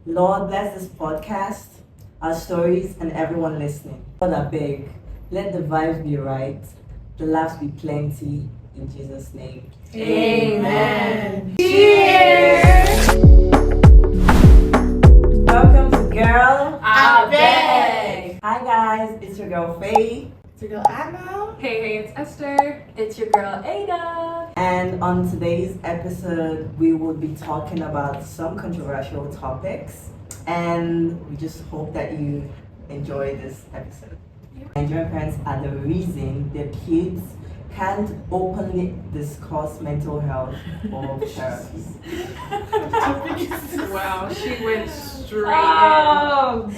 Lord, bless this podcast, our stories, and everyone listening. God Abeg, let the vibes be right, the laughs be plenty, in Jesus' name. Amen. Cheers! Welcome to Girl Abeg. Hi guys, it's your girl Faye. It's your girl Anna. Hey, it's Esther. It's your girl Ada. And on today's episode, we will be talking about some controversial topics. And we just hope that you enjoy this episode. Nigerian parents are the reason their kids can't openly discuss mental health or therapy. Wow, she went straight Wow,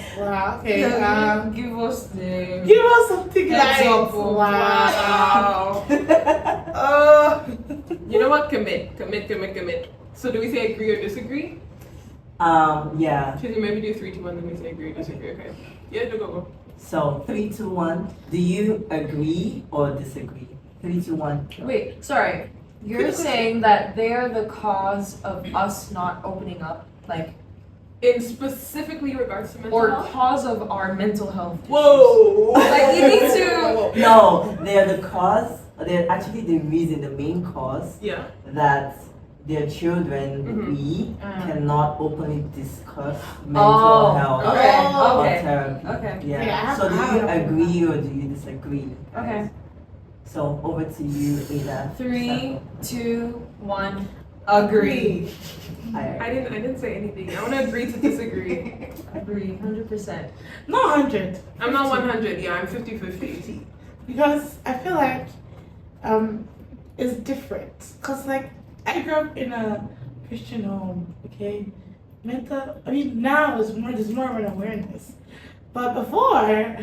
okay. in. Give us the Give us something like example. Wow. You know what? Commit. So do we say agree or disagree? Yeah. Should we maybe do 3, 2, 1, then we say agree or disagree? Okay. Yeah, go. So 3, 2, 1. Do you agree or disagree? 3, 2, 1. Wait, sorry. You're saying that they're the cause of us not opening up, like, In specifically regards to mental or health? cause of our mental health issues. Whoa! Like, you need to. No, they're the cause. They're actually the reason, the main cause Yeah. that their children, Mhm. we, Mm. cannot openly discuss mental health Okay, or okay, therapy. okay. Yeah. Okay, I have- So do I you have- agree or do you disagree? Okay. So over to you, Ada. 3, 2, 1. Agree. I didn't say anything. I want to agree to disagree. Agree, 100%. Not 100. I'm not 100. Yeah, I'm 50-50. Because I feel like it's different. Cause like I grew up in a Christian home, okay? Now there's more of an awareness. But before,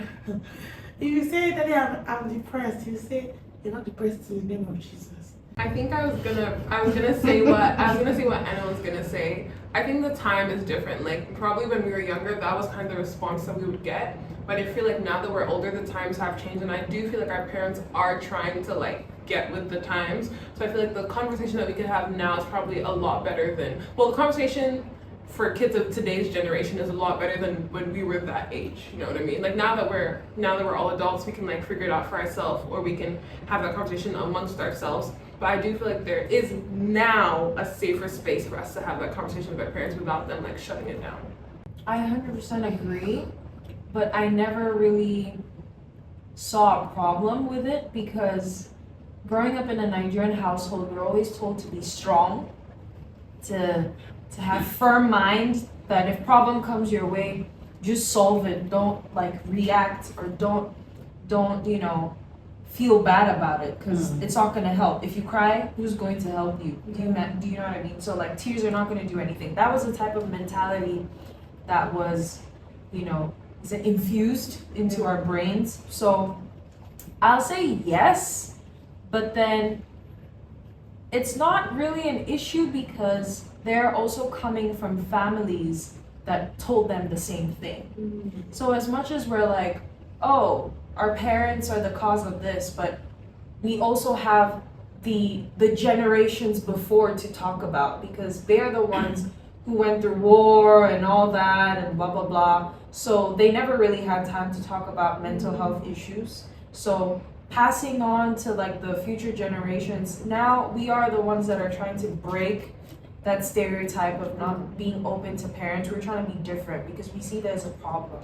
if you say that I'm depressed, you say you're not depressed in the name of Jesus. I think I was gonna say what Anna was gonna say. I think the time is different. Like probably when we were younger, that was kind of the response that we would get. But I feel like now that we're older, the times have changed, and I do feel like our parents are trying to like get with the times. So I feel like the conversation that we could have now is probably a lot better than the conversation for kids of today's generation is a lot better than when we were that age. You know what I mean? Like now that we're all adults, we can like figure it out for ourselves, or we can have that conversation amongst ourselves. But I do feel like there is now a safer space for us to have that conversation with our parents without them like shutting it down. I 100% agree, but I never really saw a problem with it because growing up in a Nigerian household, we're always told to be strong, to have firm mind, that if problem comes your way, just solve it. Don't like react or don't feel bad about it because it's not going to help. If you cry, who's going to help you? Do you know what I mean? So like tears are not going to do anything. That was the type of mentality that was, is it infused into our brains. So I'll say yes, but then it's not really an issue because they're also coming from families that told them the same thing. So as much as we're like, oh, our parents are the cause of this, but we also have the generations before to talk about because they're the ones who went through war and all that and blah blah blah. So they never really had time to talk about mental health issues. So passing on to like the future generations, now we are the ones that are trying to break that stereotype of not being open to parents. We're trying to be different because we see that as a problem.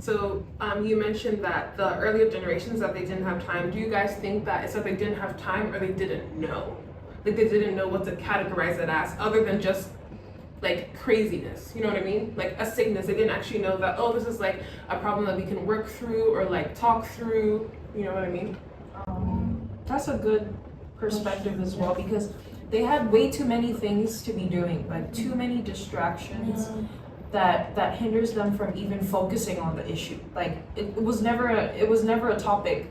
So you mentioned that the earlier generations that they didn't have time. Do you guys think that it's that they didn't have time or they didn't know? Like they didn't know what to categorize it as other than just like craziness, you know what I mean? Like a sickness. They didn't actually know that, oh, this is like a problem that we can work through or like talk through, you know what I mean? That's a good perspective as well because they had way too many things to be doing, like too many distractions that hinders them from even focusing on the issue. Like it was never a topic.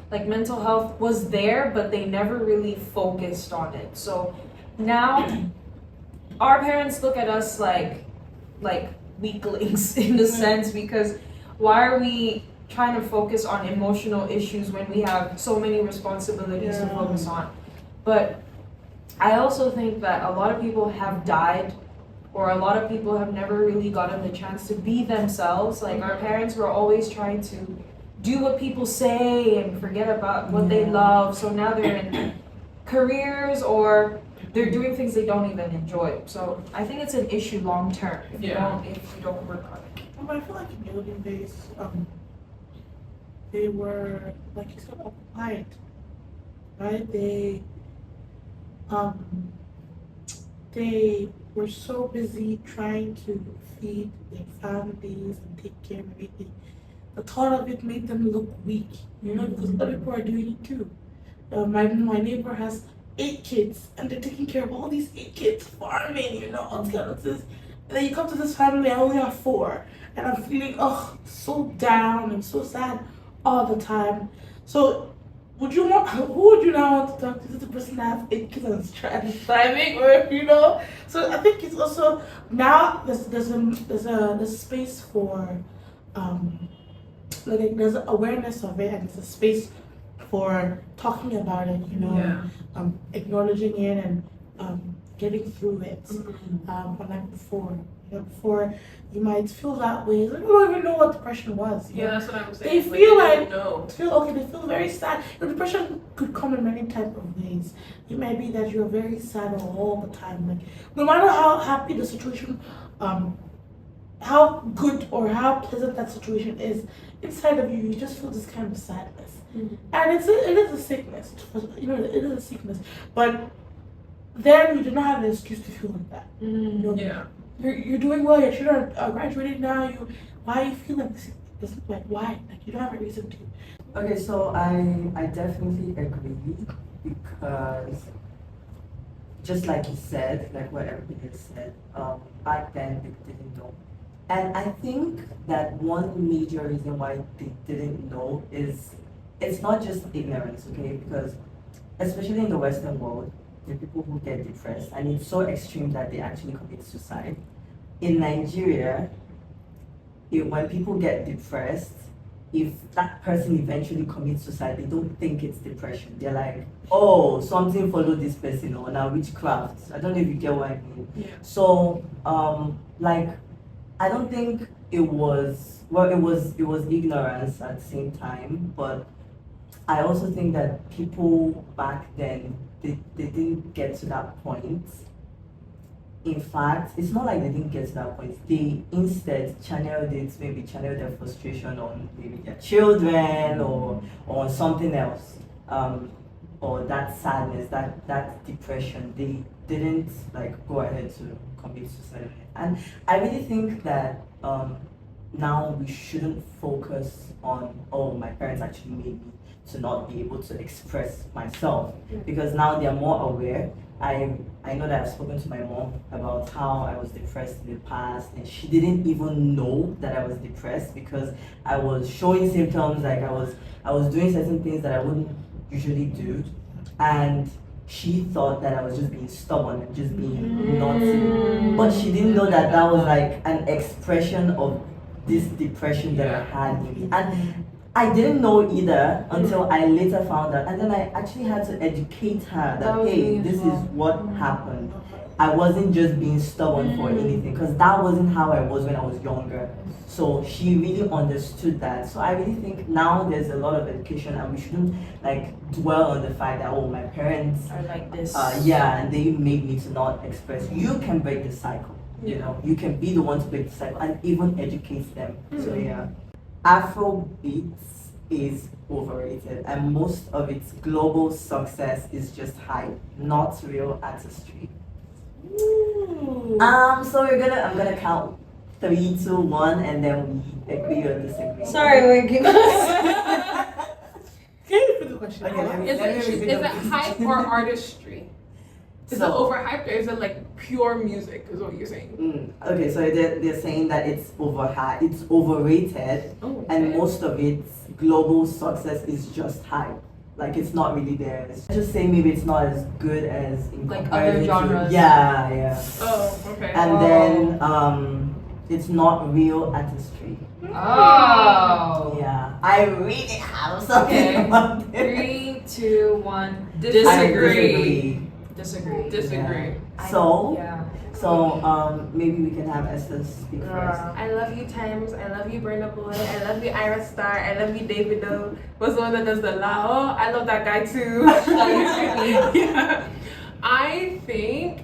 Like mental health was there, but they never really focused on it. So now our parents look at us like weaklings in a sense because why are we trying to focus on emotional issues when we have so many responsibilities to focus on? But I also think that a lot of people have died or a lot of people have never really gotten the chance to be themselves. Like our parents were always trying to do what people say and forget about what they love. So now they're in careers or they're doing things they don't even enjoy. So I think it's an issue long term if you don't work on it. But I feel like in the olden days, they were like you said, occupied, right? They were so busy trying to feed their families and take care of everything. The thought of it made them look weak, because other people are doing it too. My neighbor has 8 kids, and they're taking care of all these 8 kids, farming, all this kind of this. And then you come to this family, I only have 4, and I'm feeling so down and so sad all the time. So who would you now want to talk to? Is it the person that has 8 kids and is thriving, or So I think it's also now there's a space for there's awareness of it, and there's a space for talking about it, acknowledging it and getting through it. Unlike before. Before you might feel that way. Like, I don't even know what depression was. Yeah, that's what I'm saying. They feel they they feel very sad. Depression could come in many type of ways. It might be that you're very sad all the time. Like no matter how happy the situation, how good or how pleasant that situation is, inside of you just feel this kind of sadness. And it is a sickness. It is a sickness. But then you do not have an excuse to feel like that. You're doing well. Your children are graduated now. Why you feel like this? Like why? Like you don't have a reason to. Okay, so I definitely agree because just like you said, like what everybody has said, back then they didn't know. And I think that one major reason why they didn't know is it's not just ignorance, okay? Because especially in the Western world, the people who get depressed, and it's so extreme that they actually commit suicide. In Nigeria, when people get depressed, if that person eventually commits suicide, they don't think it's depression. They're like, oh, something followed this person, or now witchcraft. I don't know if you get what I mean. Yeah. So, I don't think it was ignorance at the same time, but I also think that people back then they didn't get to that point. In fact, it's not like they didn't get to that point. They instead channeled their frustration on maybe their children or on something else, or that sadness, that depression. They didn't go ahead to commit suicide. And I really think that now we shouldn't focus on, oh, my parents actually made me to not be able to express myself, because now they're more aware. I know that I've spoken to my mom about how I was depressed in the past, and she didn't even know that I was depressed because I was showing symptoms, like I was doing certain things that I wouldn't usually do, and she thought that I was just being stubborn and just being naughty, but she didn't know that that was like an expression of this depression that I had in me. And I didn't know either until I later found out, and then I actually had to educate her that hey, this is what happened. I wasn't just being stubborn for anything, because that wasn't how I was when I was younger. So she really understood that. So I really think now there's a lot of education, and we shouldn't dwell on the fact that, oh, my parents are like this. And they made me to not express. You can break the cycle. You can be the one to break the cycle and even educate them. So yeah. Afrobeats is overrated, and most of its global success is just hype, not real artistry. So I'm gonna count 3, 2, 1, and then we agree or disagree. Sorry, we're giving Can you repeat the question? Okay, Is it hype or artistry? Is it overhyped, or is it pure music? Is what you're saying? Okay, so they're saying that it's overrated, and most of its global success is just hype. It's not really there. It's just saying maybe it's not as good as in other genres. Yeah. Oh, okay. And then it's not real artistry. Oh. Yeah, I really have something about it. 3, 2, 1. I disagree. Disagree. Disagree. So So maybe we can have Esther speak first. I love you Times, I love you Burna Boy, I love you Ira Star, I love you Davido. What's the one that does the lao? I love that guy too. Yeah. I think,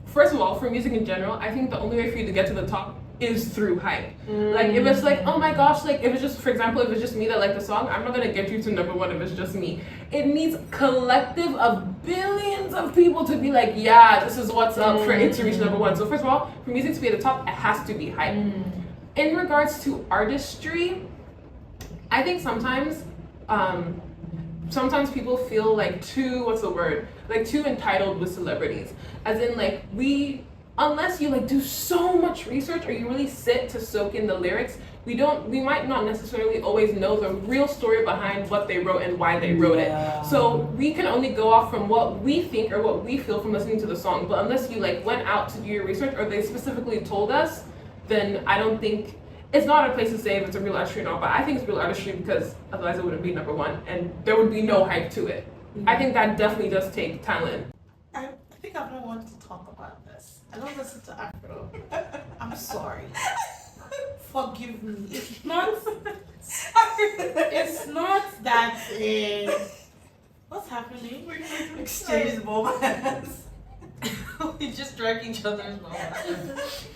first of all, for music in general, I think the only way for you to get to the top is through hype. Like if it's like, oh my gosh, like if it's just, for example, if it's just me that like the song, I'm not gonna get you to number one if it's just me. It needs collective of billions of people to be like, yeah, this is what's up for it to reach number one. So first of all, for music to be at the top, it has to be hype. In regards to artistry, I think sometimes people feel like too entitled with celebrities. As in like unless you like do so much research or you really sit to soak in the lyrics, we might not necessarily always know the real story behind what they wrote and why they wrote it. So we can only go off from what we think or what we feel from listening to the song. But unless you like went out to do your research or they specifically told us, then I don't think it's not a place to say if it's a real artistry or not. But I think it's real artistry because otherwise it wouldn't be number one and there would be no hype to it. I think that definitely does take talent. I think I've not wanted to talk about this. I don't listen to Afro. I'm sorry. Forgive me. It's not that what's happening? Exchange moments. We just drank each other's moments.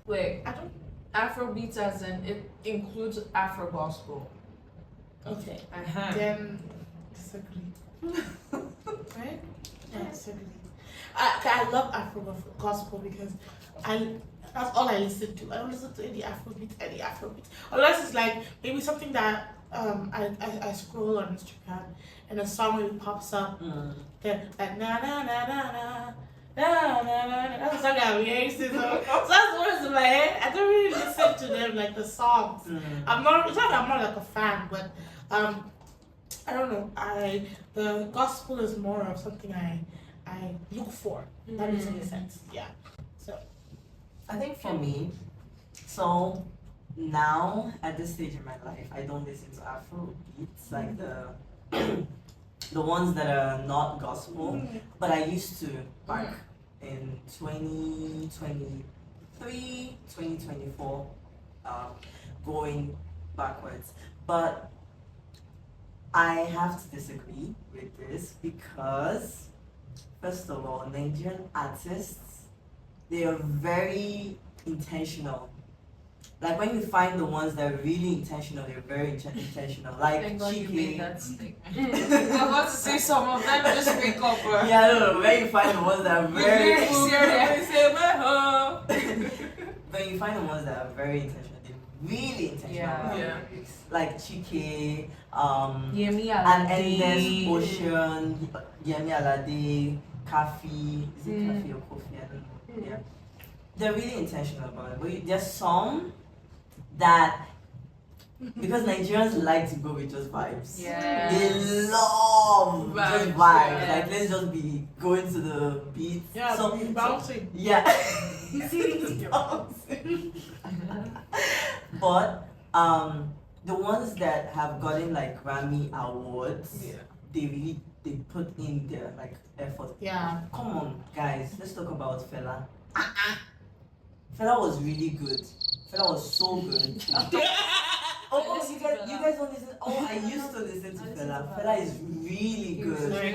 Wait, I don't Afrobeats as in it includes Afro gospel. okay. Uh-huh. Then disagree. Right? Yeah, disagree. I love Afro gospel because that's all I listen to. I don't listen to any Afrobeat. Unless it's like maybe something that I scroll on Instagram and a song really pops up. Then like na na na na na na na na. That's a song I'm hearing. So that's the words in my head. I don't really listen to them like the songs. It's not that I'm not like a fan, but I don't know. The gospel is more of something I look for. That makes any sense. Yeah. So I think for me, so now at this stage in my life, I don't listen to Afro beats like the ones that are not gospel, but I used to back in 2023, 2024, going backwards. But I have to disagree with this because, first of all, Nigerian artists, they are very intentional. Like when you find the ones that are really intentional, they're very intentional. Like Thank God you made that Chike. statement. I was about to say some of them just wake up. Yeah, no. When you find the ones that are very when you find the ones that are very intentional, they're really intentional. Yeah. Like Chike, Yemi and Alade. Endless Ocean, Yemi Alade, Kafi, is it Kafi or Kofi? I don't know. Yeah. They're really intentional about it. But there's some that, because Nigerians like to go with just vibes. Yes. They love just vibes. Yes. Like let's just be going to the beat. yeah, So bouncing. yeah. Bouncing. But the ones that have gotten like Grammy awards, they put in their like effort. Yeah. Come on, guys, let's talk about Fela. Fela was really good. Fela was so good. Oh, you guys don't listen. Oh, I used to listen to Fela. Fela is really good. He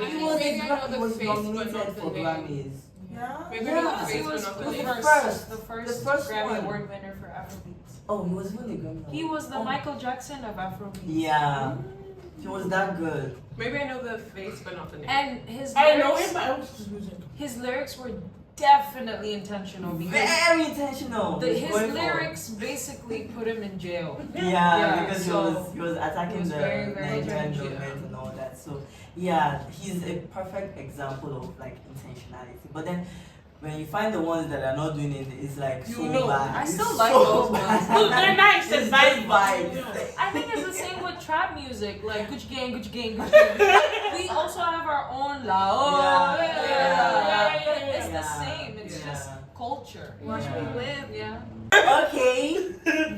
was nominated for Grammys. Yeah. Maybe Yeah, not the He face, was but not the the name. first Grammy one. Award winner for Afrobeats. Oh, he was really good. He was the Oh. Michael Jackson of Afrobeats. Yeah, he was that good. Maybe I know the face, but not the name. And his I know him, lyrics, but I was just music. his lyrics were definitely intentional because Very intentional. He's his going for- lyrics basically put him in jail. Yeah, Yeah, because so he was attacking he was the very, very Nigerian intentional. government and all that. So yeah, he's a perfect example of like intentionality. But then when you find the ones that are not doing it, it's like You so know. bad. I It's still so like those bad. ones. They're nice It's and just vibes. I think it's the same with trap music, like Gucci Gang, Gucci Gang, Gucci Gang. We also have our own la. It's the Yeah. same. It's Yeah. just culture. Watch me live. Yeah. Okay,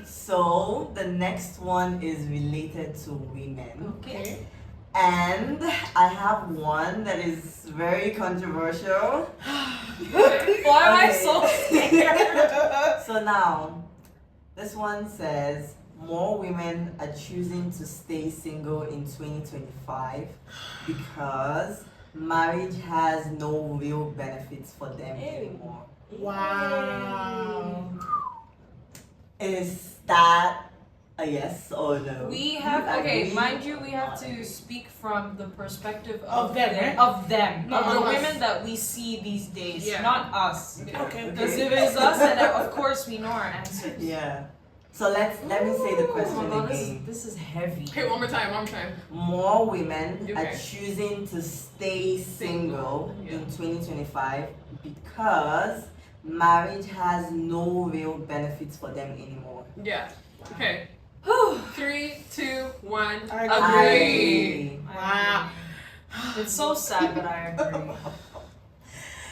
so the next one is related to women. Okay. And I have one that is very controversial. Why am I so scared? So now, this one says more women are choosing to stay single in 2025 because marriage has no real benefits for them anymore. Wow. Is that a yes or no? We have You okay, agree mind you, we or have not to agree? speak from the perspective Of them, right? of them, Not of the us. women that we see these days, Yeah. not us. Okay. Because if it's us, then of course we know our answers. Yeah. So let me say the Oh question my God, again. this is heavy. Okay, one more time. More women are Okay. choosing to stay single Yeah. in 2025 because marriage has no real benefits for them anymore. Yeah. Okay. 3, 2, 1. I Agree. Wow. It's so sad, but I agree.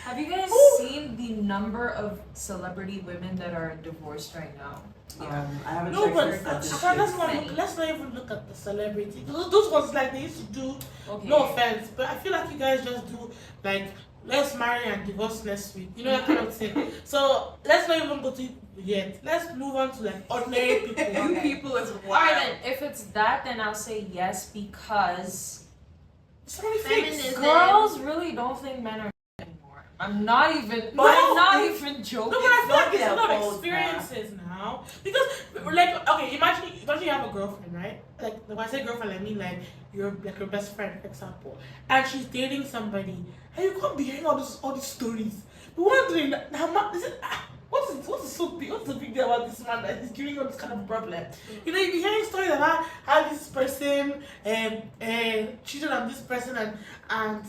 Have you guys seen the number of celebrity women that are divorced right now? I haven't No, checked but the statistics. let's not even look at the celebrity. Those ones like they used to do. Okay. No offense, but I feel like you guys just do like let's marry and divorce next week. You know that kind of thing. So let's not even go to it yet. Let's move on to like ordinary people. You Okay. people is Alright wild. then, if it's that, then I'll say yes because So many Feminism. things. girls really don't think men are anymore. I'm not even No, even joking. No, but I feel like it's their a lot of fault, experiences now. Because, like, okay, imagine you have a girlfriend, right? Like, when I say girlfriend, I mean like your best friend, for example, and she's dating somebody, and you can't be hearing all these stories. You're wondering, what's the big deal about this man that is giving you this kind of problem? You know, you be hearing stories about how this person cheated on this person and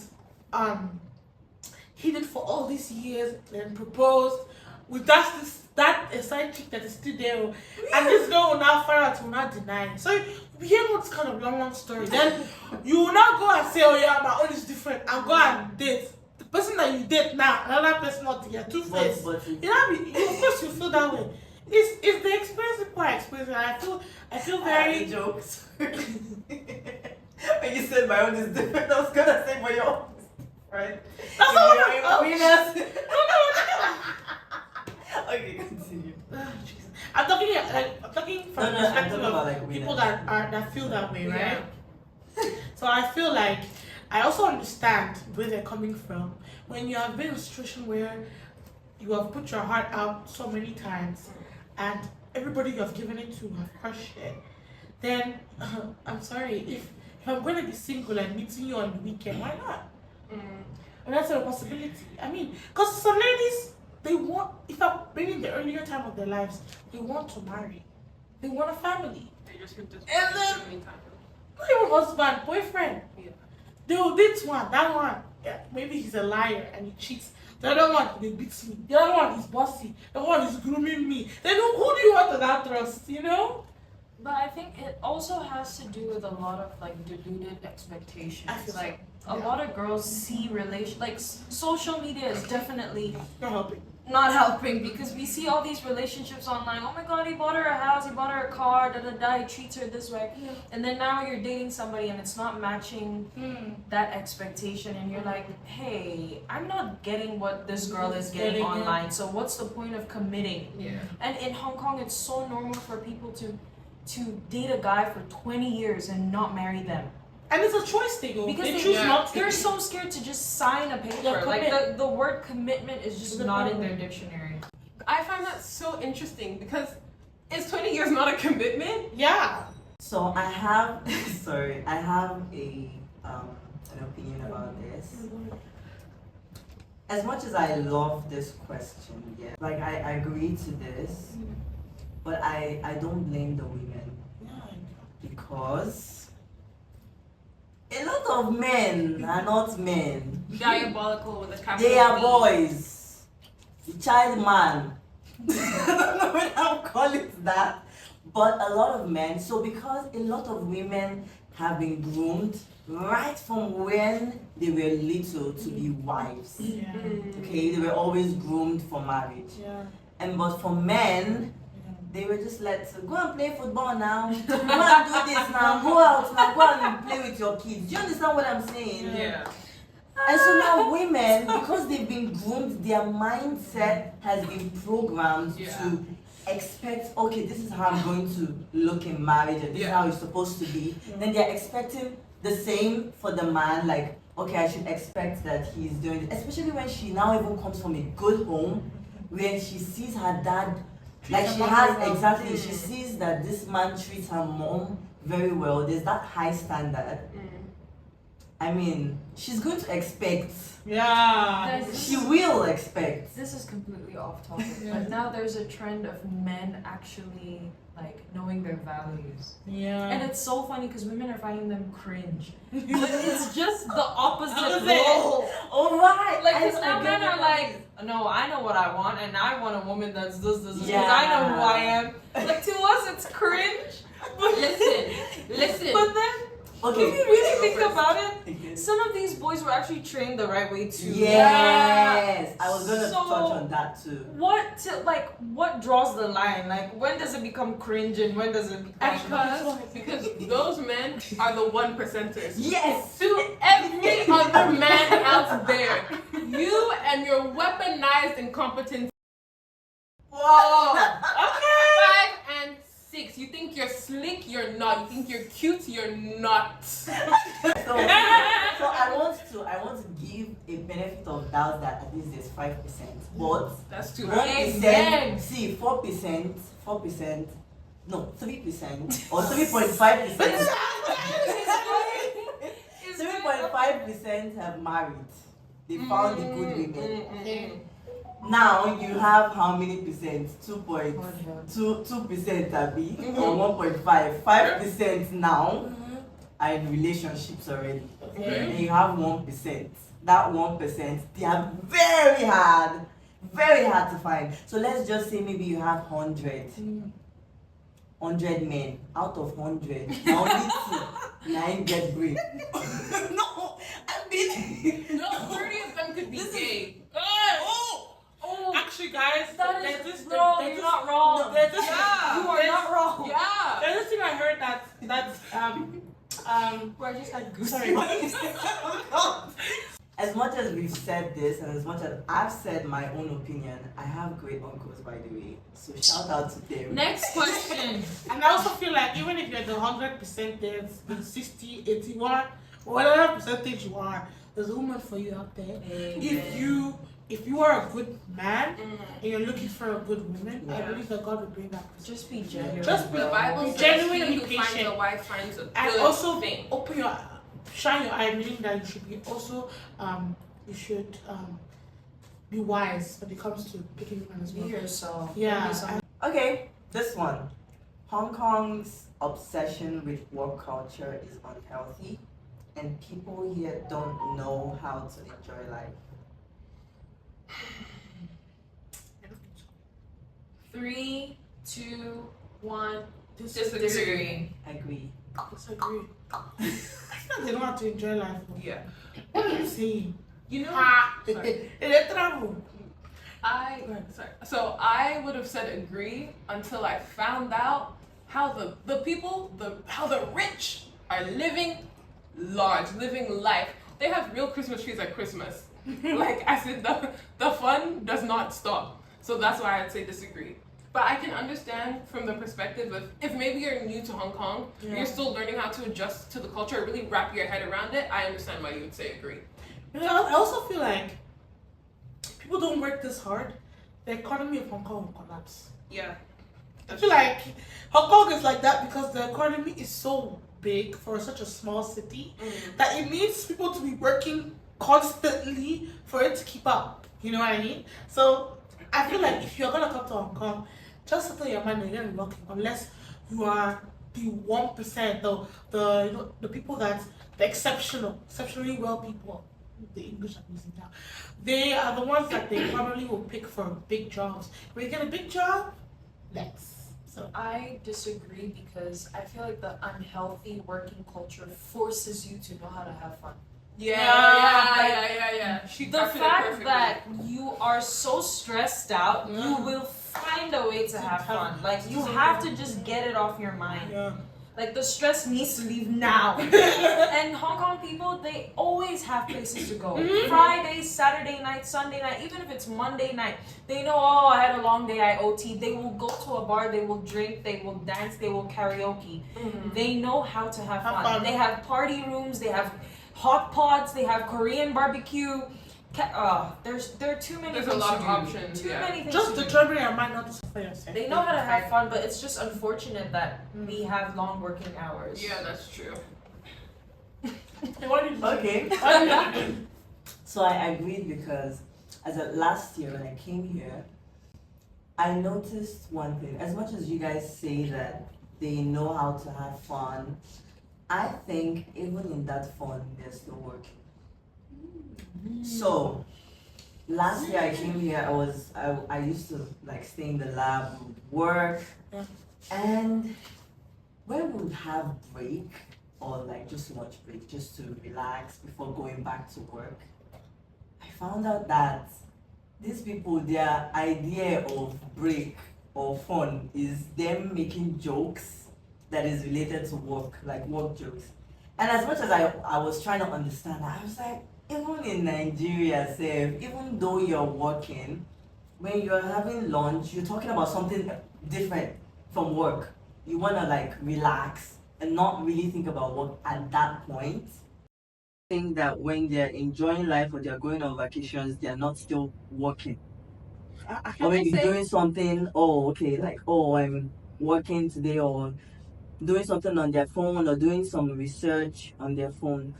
hid it for all these years, then proposed with that side chick that is still there, and this girl will now find out, will not deny. So you hear what's kind of long story. Then you will not go and say, oh yeah, my own is different, and go and date the person that you date now, another person not together, two-faced. But You know, of course you feel that way. It's the experience people are experiencing, and I feel very jokes. When you said my own is different, I was gonna say my own is different. That's not what I'm Winners. Okay, continue. Jesus. I'm talking from the I'm perspective talking of about like people winners. that feel that way, right? So I feel like I also understand where they're coming from. When you have been in a situation where you have put your heart out so many times and everybody you have given it to have crushed it, then I'm sorry, if I'm going to be single and meeting you on the weekend, why not? And that's a possibility. I mean, because some ladies, they want, maybe in the earlier time of their lives, they want to marry. They want a family. They just And then- meantime. Not even husband, boyfriend. Yeah. They will beat one, that one. Yeah, maybe he's a liar and he cheats. The other one, they beat me. The other one is bossy. The other one is grooming me. Then who do you want to that trust, you know? But I think it also has to do with a lot of like deluded expectations. I feel Like so. a Yeah. lot of girls see social media is definitely Not helping. not helping because we see all these relationships online. Oh my god, he bought her a house, he bought her a car, he treats her this way. Yeah. And then now you're dating somebody and it's not matching that expectation and you're like, hey, I'm not getting what this girl is getting Getting, yeah. online, so what's the point of committing? Yeah. And in Hong Kong, it's so normal for people to date a guy for 20 years and not marry them. And it's a choice they go. Because They they- choose Yeah. not to. They're so scared to just sign a paper. Yeah, Like commit. the word commitment is just The not in problem. their dictionary. I find that so interesting because is 20 years not a commitment? Yeah. So I have, I have an opinion about this. As much as I love this question, yeah, like I agree to this, but I don't blame the women because a lot of men are not men. Diabolical with a capital They are D. boys. The child man. I don't know when I'll call it that. But a lot of men, so because a lot of women have been groomed right from when they were little to be wives. Yeah. Okay, they were always groomed for marriage. Yeah. But for men, they were just let to go and play football now. Go and do this now. Go out now. Go and play with your kids. Do you understand what I'm saying? Yeah. And so now women, because they've been groomed, their mindset has been programmed to expect, okay, this is how I'm going to look in marriage, and this is how it's supposed to be. Then they're expecting the same for the man, like, okay, I should expect that he's doing it. Especially when she now even comes from a good home, where she sees her dad, like she has, exactly, she sees that this man treats her mom very well. There's that high standard. I mean, she's going to expect. Yeah. She will expect. This is completely off topic, but now there's a trend of men actually like knowing their values. Yeah. And it's so funny because women are finding them cringe. But it's just the opposite role. All right. Like, because now men are like, no, I know what I want, and I want a woman that's this, because I know who I am. Like, to us, it's cringe. But listen. But then, if you really think about it, some of these boys were actually trained the right way too. Yes, I was gonna touch on that too. What draws the line? Like, when does it become cringe and when does it become? Because those men are the 1%ers. Yes. To every other man out there, you and your weaponized incompetence. Whoa. Okay. 5 and 6. You think you're slick? You're not. You think you're cute? You're not. So I want to give a benefit of doubt that at least there's 5%, but That's too 1%. See, 4%, no, 3% or 3.5%. 3.5% have married. They found the good women. Now you have how many percent? 2%, Abby, or 1.5. 5% now are in relationships already. And you have 1%. That 1%, they are very hard to find. So let's just say maybe you have 100 men. Out of 100, now only 9 get brain. No, I mean, No, 30 of them could be gay. Actually, guys, you're not wrong. You are not wrong. Yeah. There's this thing I heard that's Where I just had goose. sorry. as much as we've said this, and as much as I've said my own opinion, I have great uncles, by the way. So shout out to them. Next question. And I also feel like even if you're the 100%, there's the 60, 81, whatever percentage you are, there's a woman for you out there. If you are a good man and you're looking for a good woman, I believe that God will bring that person. Just be genuine. Just be The Bible says genuine he and who be finds patient. a wife finds a good And also thing. shine your eye, meaning that you should be also you should be wise when it comes to picking women as well. Be yourself. Yeah. Okay, this one. Hong Kong's obsession with work culture is unhealthy, and people here don't know how to enjoy life. 3, 2, 1. Disagree. Agree. Disagree. I feel like they don't have to enjoy life. Yeah. What are you saying? You know, They travel. So I would have said agree until I found out how the people, how the rich are living large, living life. They have real Christmas trees at Christmas. Like I said, the fun does not stop. So that's why I'd say disagree. But I can understand from the perspective of if maybe you're new to Hong Kong, you're still learning how to adjust to the culture, really wrap your head around it. I understand why you would say agree. You know, I also feel like people don't work this hard, the economy of Hong Kong will collapse. Yeah. I feel like Hong Kong is like that because the economy is so big for such a small city that it needs people to be working constantly for it to keep up. You know what I mean? So I feel like if you're gonna come to Hong Kong, just settle your mind and you're not working unless you are the 1%, the people that the exceptionally well people. The English I'm using now. They are the ones that they probably will pick for big jobs. When you get a big job, next. So I disagree because I feel like the unhealthy working culture forces you to know how to have fun. Yeah. She The captured it fact perfectly. that you are so stressed out, you will find a way to have fun. Like you have to just get it off your mind. Yeah. Like the stress needs to leave now. And Hong Kong people, they always have places to go. Friday, Saturday night, Sunday night, even if it's Monday night, they know, oh, I had a long day, I OT. They will go to a bar, they will drink, they will dance, they will karaoke. They know how to have fun. They have party rooms, they have hot pots, they have Korean barbecue. There are too many. There's things a lot to of do. options. Too many things. Just to do. determine your mind not to suffer yourself. They know how to have fun, but it's just unfortunate that we have long working hours. Yeah, that's true. Okay. So I agreed because last year when I came here, I noticed one thing. As much as you guys say that they know how to have fun, I think even in that fun, they're still working. So last year I came here, I used to like stay in the lab, work, and when we would have break or like just lunch break, just to relax before going back to work, I found out that these people, their idea of break or fun is them making jokes that is related to work, like work jokes. And as much as I was trying to understand, I was like, even in Nigeria, even though you're working, when you're having lunch, you're talking about something different from work. You want to like relax and not really think about work at that point. I think that when they're enjoying life or they're going on vacations, they're not still working. Or maybe doing something, I'm working today, or doing something on their phone, or doing some research on their phone.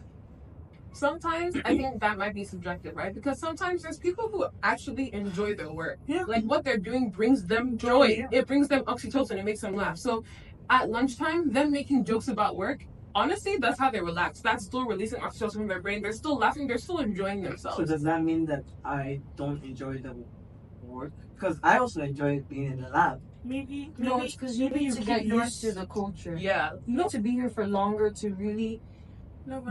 Sometimes I think that might be subjective, right? Because sometimes there's people who actually enjoy their work. Yeah. Like what they're doing brings them joy. Yeah. It brings them oxytocin. It makes them laugh. So at lunchtime, them making jokes about work, honestly, that's how they relax. That's still releasing oxytocin from their brain. They're still laughing. They're still enjoying themselves. So does that mean that I don't enjoy the work? Because I also enjoy being in the lab. Maybe No, it's because you need to get used to the culture. Yeah. You need to be here for longer to really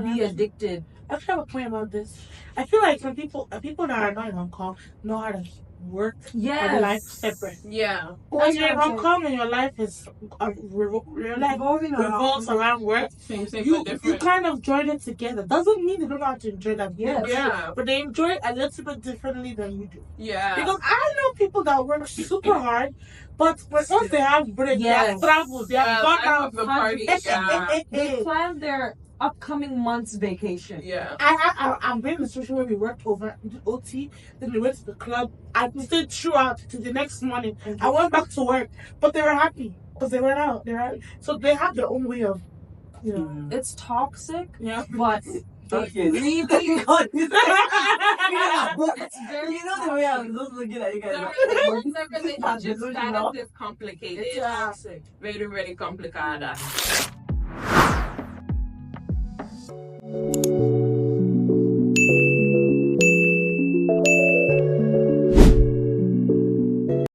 be addicted. I have a point about this. I feel like some people that are not in Hong Kong know how to work and life separate. Yeah. When you're in Hong Kong and your life is revolves around work, Same, you but different. kind of join it together. Doesn't mean they don't know how to enjoy that. Yes. Yeah. But they enjoy it a little bit differently than you do. Yeah. Because I know people that work super hard, but once they have break, they have travel, they have gone out the party. Yeah. They plan their upcoming month's vacation. Yeah. I've been in a situation where we worked over OT, then we went to the club. I stayed throughout to the next morning. I went back to work, but they were happy because they went out. So they have their own way of, you know. It's toxic, But Okay. really, You know the way I'm just looking at you guys. The relationship status is complicated. it's toxic. Very, very complicated.